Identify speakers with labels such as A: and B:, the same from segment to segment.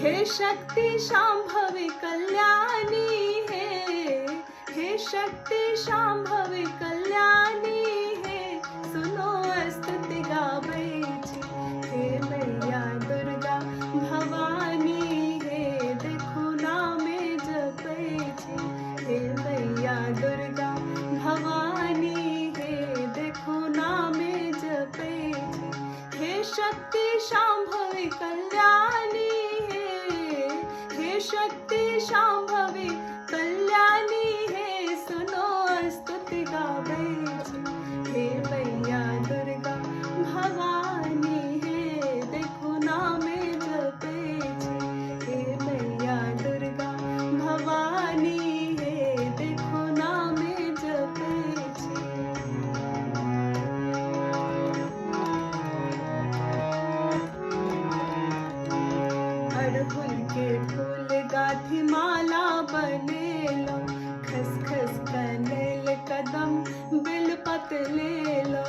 A: हे शक्ति शांभवी कल्याणी हे शक्ति शांभवी कल्याणी सुनो स्तुति गावैछि हे मैया दुर्गा भवानी देखो नामे जपैछि हे मैया दुर्गा भवानी देखो नामे जपैछि हे शक्ति शांभवी कल्याणी हे शक्ति शांभवी कल्याणी सुनो स्तुति गावैछि हे मैया दुर्गा भवानी देखो नामे जपैछि हे मैया दुर्गा भवानी देखो नामे जपैछि। अड़हुल के फूल गाथी माला बनेलो खसखस कनेल कदम बिलपत ले लो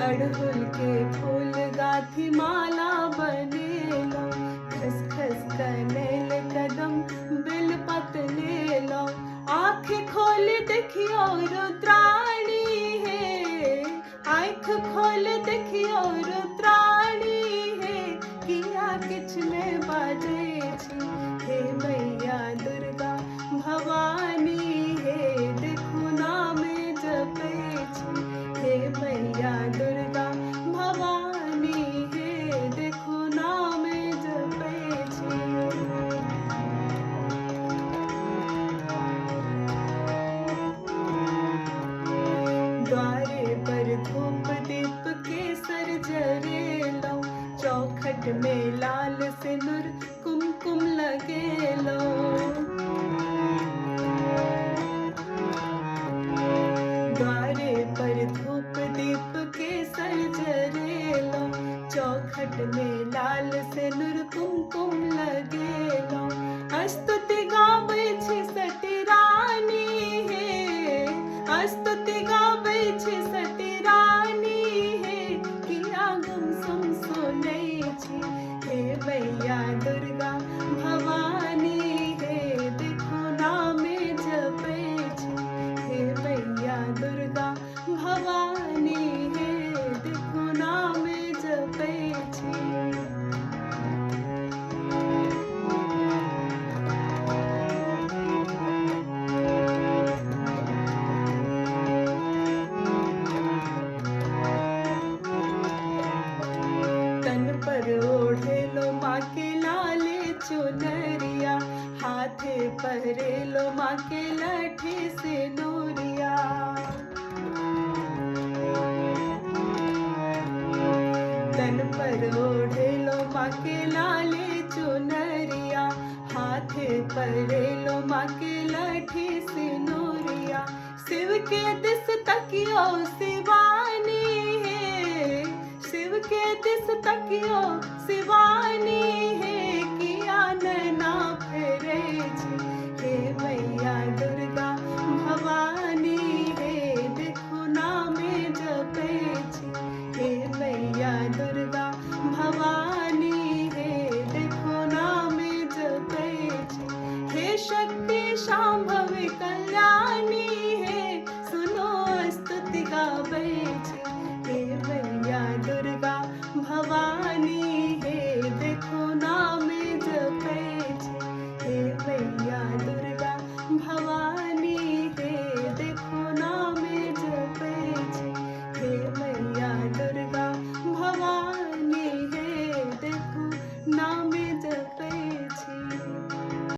A: अड़हुल के फूल गाथी माला बनेलो खसखस कनेल कदम बिलपत ले लो आँख खोल देखियो रुद्राणी आँख खोल देखियो रुद्राणी किया किछ ने बाजे छी हे मैया दुर्गा भवानी देखो नामे जपैछि हे मैया दुर्गा भवानी देखो नामे जपैछि। द्वारे पर धूप दीप केसर जरेलो चौखट में लाल सिंदूर कुमकुम लगेलो द्वारे पर धूप दीप केसर जरेलो चौखट में लाल सिंदूर कुमकुम लगेलो स्तुति गावैछि सती रानी स्तुति गावैछि सती रानी किया गुम सुम सुनैछि हे मैया दुर्गा भवानी देखो नामे जपैछि हे मैया दुर्गा भवानी देखो नामे जपैछि। ओढ़ेलो माँ के लाले चुनरिया हाथे पहरेलो माँ के लाठी से नूरिया तन पर ओढ़ेलो माँ के लाले चुनरिया हाथे पहरेलो माँ के लाठी से नूरिया शिव के दिस तकियो शिवानी शिव के दिस तकियो शिवानी